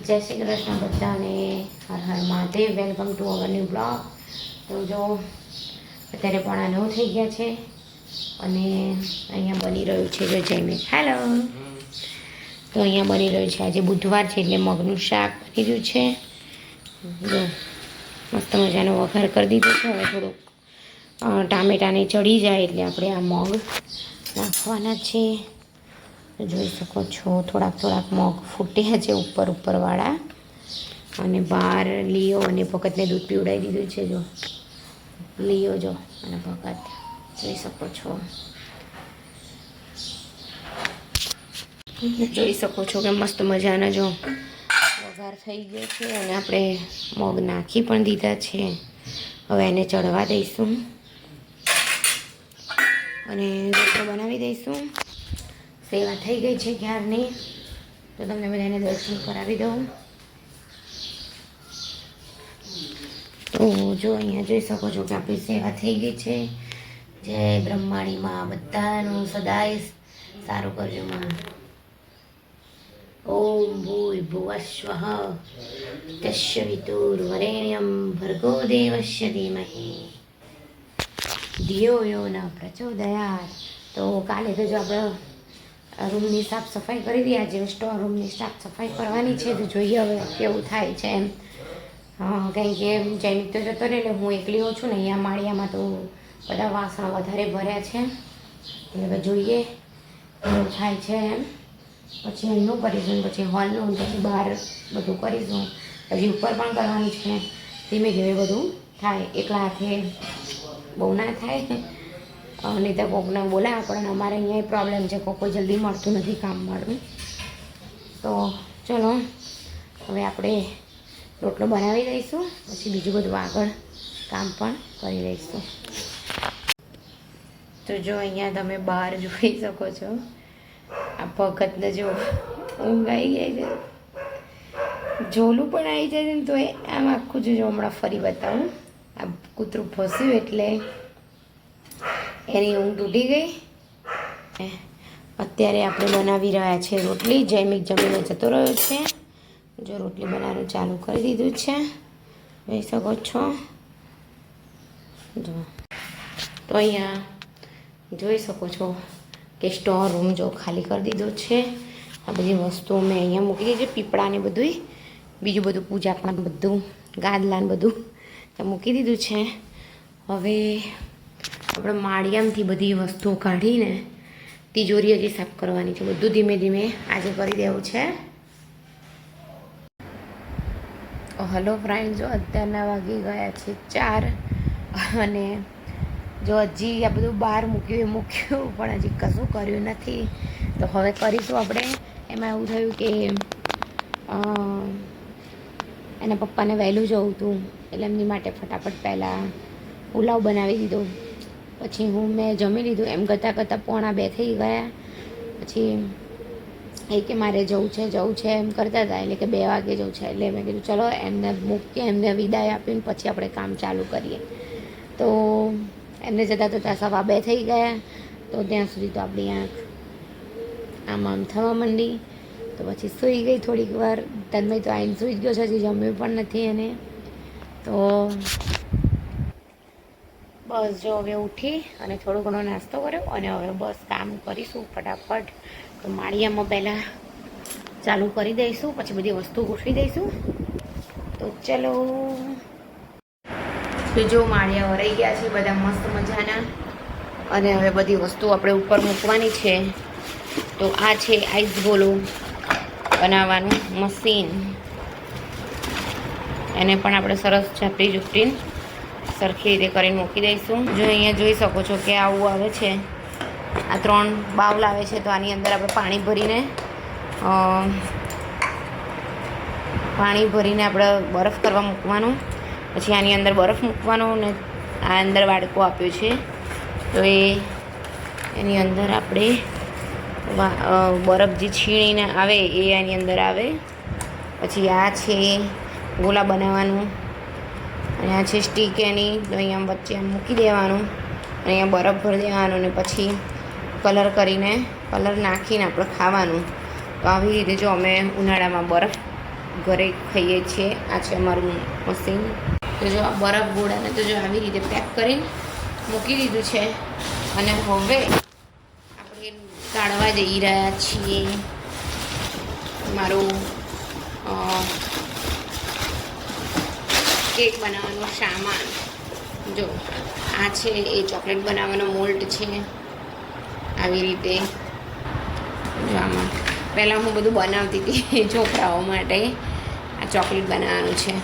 જય શ્રી કૃષ્ણ બધાને, હર હર Mahadev. Welcome to our new blog. તો જો અત્યારે 8:45 થઈ ગયા છે અને અહીંયા બની રહ્યું છે જો જયમી. હેલો. તો અહીંયા બની રહ્યું છે, આજે બુધવાર છે એટલે મગનું શાક બની રહ્યું છે. જો મસ્ત મજાનો વઘાર કરી દીધો છે. હવે થોડુંક ટામેટાને ચડી જાય એટલે આપણે આ મગ નાખવાના છે. જોઈ શકો છો થોડાક મગ ફૂટ્યા છે ઉપરવાળા, અને બહાર લીયો અને ભગતને દૂધ પીવડાવી દીધું છે. જો લીયો જો અને ભગત જોઈ શકો છો. જોઈ શકો છો કે મસ્ત મજાના જો વઘાર થઈ ગયો છે અને આપણે મગ નાખી પણ દીધા છે. હવે એને ચડવા દઈશું અને રોટલો બનાવી દઈશું. સેવા થઈ ગઈ છે ક્યારની, તો તમને બધાને દર્શન કરાવી દઉં. તો જો અહીંયા જોઈ શકો છો કે આપણી સેવા થઈ ગઈ છે. જય બ્રહ્માણીમાં બધાનું સદાય સારું કરજો માં. ઓમ ભૂય ભુવસ્વઃ તસ્ય વિતુર્વરેણ્યમ ભર્ગો દેવસ્ય ધીમહિ ધિયો યો ન પ્રચોદયાત. તો કાલે તો જો આપણે રૂમની સાફ સફાઈ કરી દઈએ. આજે સ્ટોર રૂમની સાફ સફાઈ કરવાની છે, તો જોઈએ હવે કેવું થાય છે એમ. હા, કારણ કે જૈનિક તો જતો રહે એટલે હું એકલી હોઉં છું ને. અહીંયા માળિયામાં તો બધા વાસણ વધારે ભર્યા છે એટલે હવે જોઈએ કેવું થાય છે એમ. પછી એમનું કરીશું, પછી હોલનું, પછી બહાર બધું કરીશું. પછી ઉપર પણ કરવાનું છે. ધીમે ધીમે બધું થાય, એકલા હાથે બહુ ના થાય. નહીં તો કોકને બોલાવે, પણ અમારે અહીંયા પ્રોબ્લેમ છે, કોઈ જલ્દી મળતું નથી કામ મળતું. તો ચલો હવે આપણે રોટલો બનાવી દઈશું, પછી બીજું બધું આગળ કામ પણ કરી દઈશું. તો જો અહીંયા તમે બહાર જોઈ શકો છો, આ ભગતને જો ઊંઘ આવી જાય છે, જોલું પણ આવી જાય છે ને. તો એ આમ આખું જો હમણાં ફરી બતાવું. આ કૂતરું ફસ્યું એટલે એની ઊંઘ તૂટી ગઈ. અત્યારે આપણે બનાવી રહ્યા છે રોટલી. જૈમિક જમીને જતો રહ્યો છે. જો રોટલી બનાવવાનું ચાલુ કરી દીધું છે, જોઈ શકો છો. જો તો અહીંયા જોઈ શકો છો કે સ્ટોર રૂમ જો ખાલી કરી દીધો છે. આ બધી વસ્તુઓ મેં અહીંયા મૂકી દીધી છે, પીપળાને બધું, બીજું બધું પૂજા પણ બધું, ગાદલાને બધું મૂકી દીધું છે. હવે આપણે માળિયામાંથી બધી વસ્તુઓ કાઢીને તિજોરી હજી સાફ કરવાની છે. બધું ધીમે ધીમે આજે કરી દેવું છે. હલો ફ્રેન્ડ, જો અત્યારના વાગી ગયા છે 4 અને જો હજી આ બધું બહાર મૂક્યું પણ હજી કશું કર્યું નથી. તો હવે કરીશું આપણે. એમાં એવું થયું કે એના પપ્પાને વહેલું જવું હતું એટલે એમની માટે ફટાફટ પહેલાં પુલાવ બનાવી દીધો. પછી મેં જમી લીધું. એમ કરતાં 1:45 થઈ ગયા. પછી એ કે મારે જવું છે એમ કરતા હતા, એટલે કે 2 વાગે જવું છે. એટલે મેં કીધું ચલો એમને મૂકીએ, એમને વિદાય આપીને પછી આપણે કામ ચાલુ કરીએ. તો એમને જતાં 2:15 થઈ ગયા. તો ત્યાં સુધી તો આપણી આંખ આમ થવા માંડી. તો પછી સૂઈ ગઈ થોડીક વાર. તન્મય તો આવીને સૂઈ જ ગયો છે, હજી જમ્યું પણ નથી એને. તો બસ જો હવે ઉઠી અને થોડો ઘણો નાસ્તો કર્યો અને હવે બસ કામ કરીશું ફટાફટ. તો માળિયામાં પહેલાં ચાલુ કરી દઈશું, પછી બધી વસ્તુ ગોઠવી દઈશું. તો ચલો. તો જો માળિયા વરાઈ ગયા છે બધા મસ્ત મજાના, અને હવે બધી વસ્તુ આપણે ઉપર મૂકવાની છે. તો આ છે આઈસ ગોલો બનાવવાનું મશીન. એને પણ આપણે સરસ ઝાપટી ઝૂપટીને સરખી રીતે કરીને મૂકી દઈશું. જો અહીંયા જોઈ શકો છો કે આવું આવે છે. આ 3 બાઉલ આવે છે. તો આની અંદર આપણે પાણી ભરીને આપણે બરફ કરવા મૂકવાનું. પછી આની અંદર બરફ મૂકવાનો ને આ અંદર વાડકો આપ્યો છે. તો એની અંદર આપણે બરફ જે છીણીને આવે એ આની અંદર આવે. પછી આ છે ગોલા બનાવવાનું, અને આ છે સ્ટીક એની. તો અહીંયા વચ્ચે આમ મૂકી દેવાનું અને અહીંયા બરફ ભરી દેવાનું, અને પછી કલર નાખીને આપણે ખાવાનું. તો આવી રીતે જો અમે ઉનાળામાં બરફ ઘરે ખાઈએ છીએ. આ છે અમારું મશીન. તો જો આ બરફ ગોળાને તો જો આવી રીતે પેક કરીને મૂકી દીધું છે. અને હવે આપણે કાઢવા જઈ રહ્યા છીએ મારું કેક બનાવવાનો સામાન. જો આ છે એ ચોકલેટ બનાવવાનો મોલ્ડ છે. આવી રીતે જો આમાં પહેલાં હું બધું બનાવતી હતી છોકરાઓ માટે. આ ચોકલેટ બનાવવાનું છે.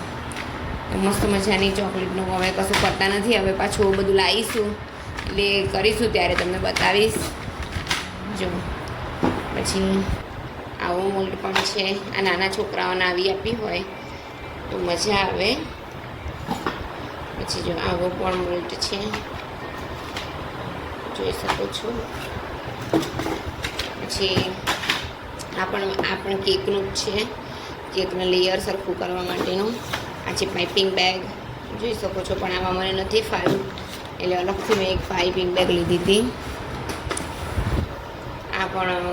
તો મસ્ત મજાની ચોકલેટનું હવે કશું કરતા નથી. હવે પાછું બધું લાવીશું એટલે કરીશું ત્યારે તમને બતાવીશ. જો પછી આવો મોલ્ડ પણ છે. આ નાના છોકરાઓને આવી આપી હોય તો મજા આવે. પછી જો આવો પણ મોલ્ડ છે, જોઈ શકો છો. પછી આ પણ કેકનું જ છે. કેકના લેયર સરખું કરવા માટેનું. આ છે પાઇપિંગ બેગ, જોઈ શકો છો. પણ આમાં મને નથી ફાવ્યું એટલે અલગથી મેં એક પાઇપિંગ બેગ લીધી હતી. આ પણ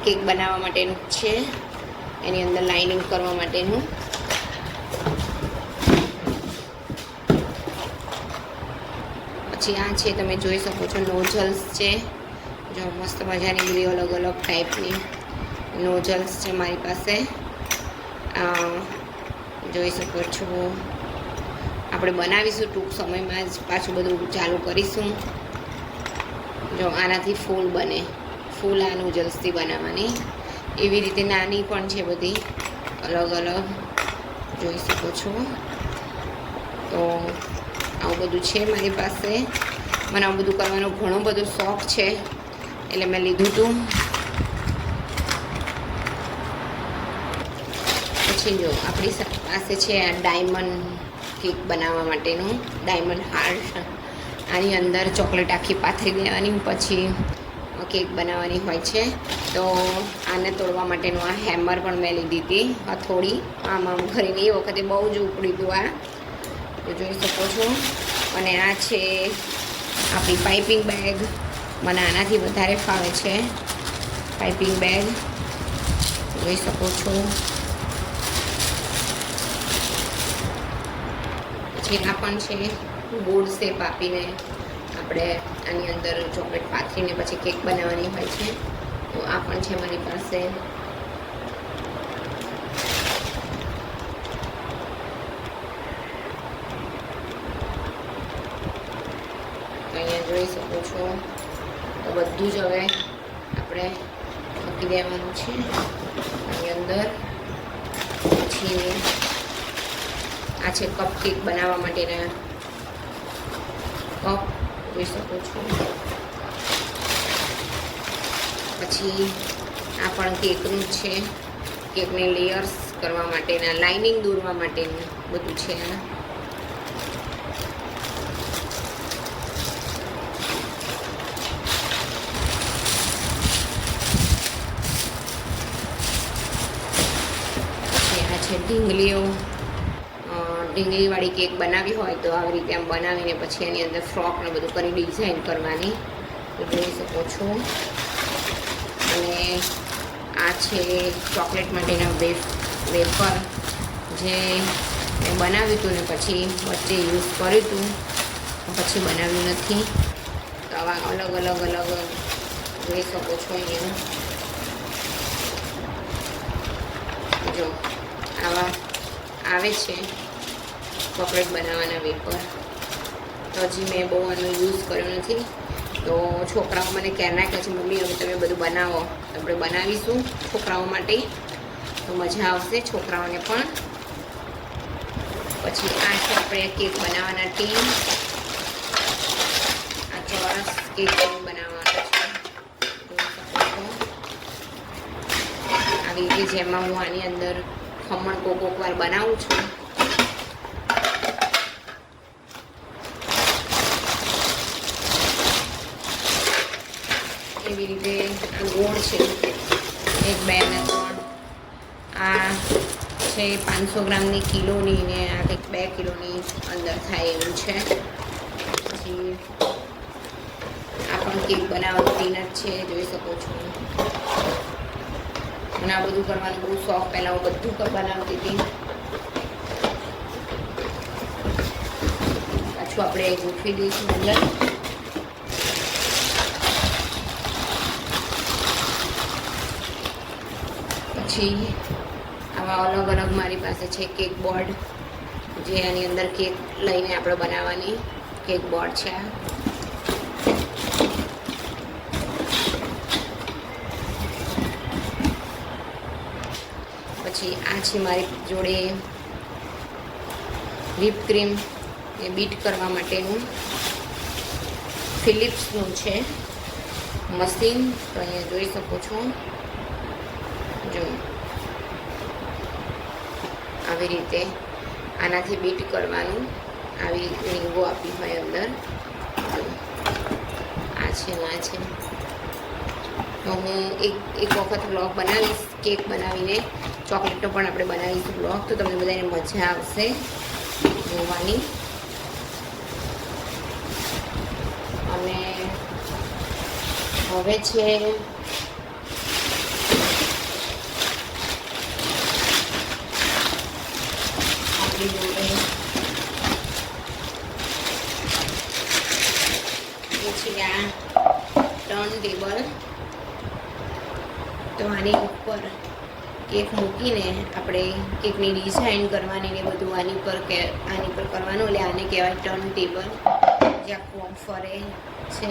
કેક બનાવવા માટેનું જ છે, એની અંદર લાઇનિંગ કરવા માટેનું. પછી આ છે તમે જોઈ શકો છો નોઝલ્સ છે. જો મસ્ત મજાની બધી અલગ અલગ ટાઈપની નોઝલ્સ છે મારી પાસે. જોઈ શકો છો. આપણે બનાવીશું ટૂંક સમયમાં જ, પાછું બધું ચાલુ કરીશું. જો આનાથી ફૂલ બને, ફૂલ આ નોઝલ્સથી બનાવવાની. એવી રીતે નાની પણ છે બધી અલગ અલગ, જોઈ શકો છો. તો આવું બધું છે મારી પાસે. મને આવું બધું કરવાનો ઘણો બધો શોખ છે એટલે મેં લીધું હતું. પછી જો આપણી પાસે છે આ ડાયમંડ કેક બનાવવા માટેનું ડાયમંડ હાર્ટ. આની અંદર ચોકલેટ આખી પાથરી દેવાની, પછી કેક બનાવવાની હોય છે. તો આને તોડવા માટેનું આ હેમર પણ મેં લીધી હતી, હથોડી. આમાં ભરીને એ વખતે બહુ જ ઉપડ્યું હતું આ, તો જોઈ શકો છો. અને આ છે આપણી પાઇપિંગ બેગ. મને આનાથી વધારે ફાવે છે પાઇપિંગ બેગ, જોઈ શકો છો. પછી આ પણ છે ગોળ શેપ આપીને આપણે આની અંદર ચોકલેટ પાથરીને પછી કેક બનાવવાની હોય છે. તો આ પણ છે મારી પાસે. અહીંયા જોઈ શકો છો. તો બધું જ હવે આપણે મૂકી દેવાનું છે આની અંદર. પછી આ છે કપ કેક બનાવવા માટેના કપ, જોઈ શકો છો. પછી આ પણ કેકનું જ છે. કેકને લેયર્સ કરવા માટેના, લાઇનિંગ દોરવા માટેનું બધું છે આ. ઢીંગલીવાળી કેક બનાવી હોય તો આવી રીતે આમ બનાવીને પછી એની અંદર ફ્રોકને બધું કરી ડિઝાઇન કરવાની, તો જોઈ શકો છો. અને આ છે ચોકલેટ માટેના વેફર જે મેં બનાવ્યું હતું ને પછી વચ્ચે યુઝ કર્યું હતું, પછી બનાવ્યું નથી. તો આવા અલગ અલગ અલગ જોઈ શકો છો. અહીંયા જો આવા આવે છે ચોકલેટ બનાવવાના વેફર. તો હજી મેં બહુ આનો યુઝ કર્યો નથી. તો છોકરાઓ મને કહેના કહે છે મમ્મી હવે તમે બધું બનાવો, આપણે બનાવીશું છોકરાઓ માટે, તો મજા આવશે છોકરાઓને પણ. પછી આ છે આપણે કેક બનાવવાના ટીન. આ ચોરસ કેક બનાવવાનો છે, આવી રીતે જેમાં હું આની અંદર ખમણ કોક વાર બનાવું છું. એવી રીતે આ ગોળ છે 1, 2 ને 3. આ છે 500 ગ્રામની કિલોની ને આ કંઈક 2 કિલોની અંદર થાય એવું છે. પછી આ પણ કેક બનાવવાનું ટીન જ છે, જોઈ શકો છો. મને આ બધું કરવાનો બહુ શોખ. પહેલાં હું બધું બનાવતી હતી. પાછું આપણે ગોઠવી દઈશું અંદર. પછી આવા અલગ અલગ મારી પાસે છે કેક બોર્ડ, જે આની અંદર કેક લઈને આપણે બનાવવાની કેક બોર્ડ છે. પછી આ છે મારી જોડે વ્હીપ ક્રીમ એ બીટ કરવા માટેનું ફિલિપ્સનું છે મશીન. તો અહીંયા જોઈ શકો છો. જો આવી રીતે આનાથી બીટ કરવાનું. આવી રીંગો આપી હોય અંદર. આ છે આ છે. તો હું એક વખત વ્લોગ બનાવીશ કેક બનાવીને. ચોકલેટનો પણ આપણે બનાવીશું વ્લોગ, તો તમને બધાને મજા આવશે જોવાની. અને હવે છે આપણી જોડે છે આ ટર્ન ટેબલ. તો આની ઉપર કેક મૂકીને આપણે કેકની ડિઝાઇન કરવાની ને બધું આની પર કરવાનું. એટલે આને કહેવાય ટર્ન ટેબલ, જે આખું ફરે છે.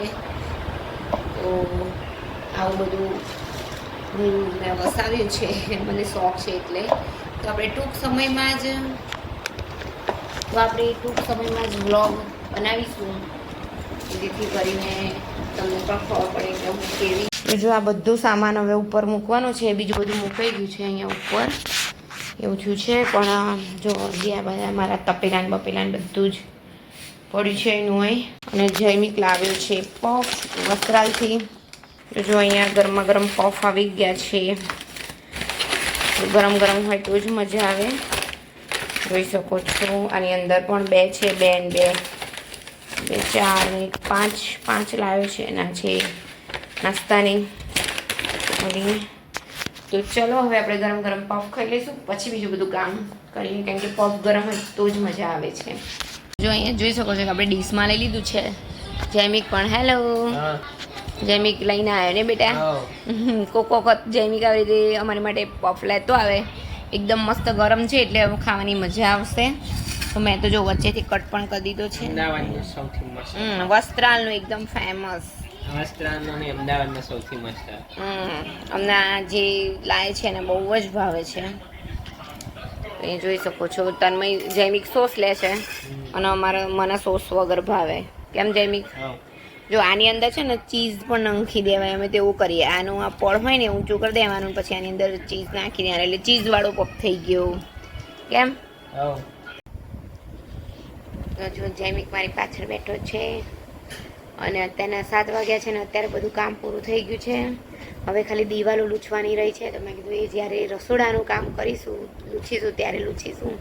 તો આવું બધું મેં વસાવ્યું છે, મને શોખ છે એટલે. તો આપણે ટૂંક સમયમાં જ વ્લોગ બનાવીશું, જેથી કરીને તમને પણ ખબર પડે કે હું કેવી. જો આ બધું સામાન હવે ઉપર મૂકવાનો છે. બીજું બધું મુકાઈ ગયું છે અહીંયા ઉપર, એવું થયું છે. પણ જો આ બધા મારા તપેલાન બપેલાન બધું જ પડ્યું છે એનું હોય. અને જૈમિક લાવ્યો છે પફ વસ્ત્રાલથી. જો અહીંયા ગરમા ગરમ પફ આવી ગયા છે. ગરમ ગરમ હોય તો જ મજા આવે. જોઈ શકો છો. આની અંદર પણ 2 છે, 2 અને 2, 4 ને 5 લાવ્યો છે. એના છે નાસ્તાની. તો ચલો હવે આપણે ગરમ ગરમ પફ ખાઈ લઈશું, પછી બીજું બધું કામ કરીએ. કેમ કે પફ ગરમ હોય તો જ મજા આવે છે. જો અહીંયા જોઈ શકો છો કે આપણે ડીશમાં લઈ લીધું છે. જૈમિક પણ હેલો. જૈમિક લઈને આવ્યો ને બેટા. કોક વખત જૈમિક આવી રીતે અમારી માટે પફ લેતો આવે. એકદમ મસ્ત ગરમ છે એટલે હવે ખાવાની મજા આવશે. તો મેં તો જો વચ્ચેથી કટ પણ કરી દીધો છે. વસ્ત્રાલનો એકદમ ફેમસ. અમદાવાદમાં સૌથી મસ્ત. હમણાં જે લાય છે ને બહુ જ ભાવે છે. એ જોઈ શકો છો. તન્મય જૈમિક સોસ લે છે અને મને સોસ વગર ભાવે. કેમ જૈમિક? જો આની અંદર છે ને ચીઝ પણ નાખી દેવાય. અમે તેવું કરીએ. આનું આ પળ હોય ને ઊંચું કરી દેવાનું, પછી આની અંદર ચીઝ નાખી દેવાનું, એટલે ચીઝવાળો પફ થઈ ગયો. કેમ? તો જો જૈમિક મારી પાછળ બેઠો છે. અને અત્યારના 7 વાગ્યા છે ને અત્યારે બધું કામ પૂરું થઈ ગયું છે. હવે ખાલી દિવાલો લૂછવાની રહી છે. તો મેં કીધું એ જ્યારે રસોડાનું કામ લૂછીશું ત્યારે લૂછીશું.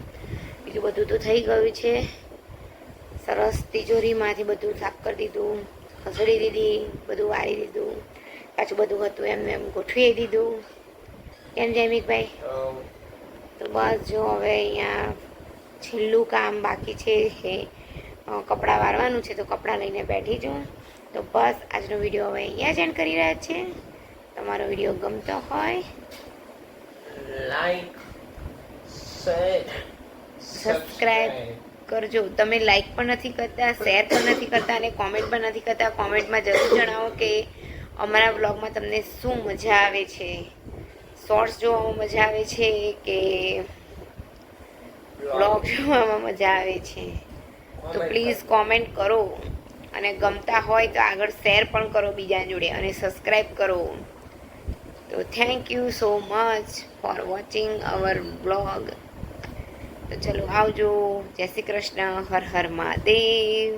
બીજું બધું તો થઈ ગયું છે. સરસ તિજોરીમાંથી બધું સાફ કરી દીધું, ખસેડી દીધી, બધું વાળી દીધું. પાછું બધું હતું એમ ગોઠવી દીધું. કેમ જૈમિકભાઈ? તો બસ જો હવે અહીંયા છેલ્લું કામ બાકી છે એ કપડાં વાળવાનું છે. તો કપડાં લઈને બેઠી છું. તો બસ આજનો વિડીયો હવે અહીંયા જ એન્ડ કરી રહ્યા છે. તમારો વિડીયો ગમતો હોય લાઈક, શેર, સબસ્ક્રાઈબ કરજો. તમે લાઈક પણ નથી કરતા, શેર પણ નથી કરતા અને કોમેન્ટ પણ નથી કરતા. કોમેન્ટમાં જરૂર જણાવો કે અમારા વ્લોગમાં તમને શું મજા આવે છે. શોર્ટ્સ જોવામાં મજા આવે છે કે વ્લોગ જોવામાં મજા આવે છે. તો પ્લીઝ કોમેન્ટ કરો. અને ગમતા હોય તો આગળ શેર પણ કરો બીજા જોડે, અને સબસ્ક્રાઈબ કરો. તો thank you so much for watching hour blog. તો ચલો આવજો. જય શ્રી કૃષ્ણ. હર હર મહાદેવ.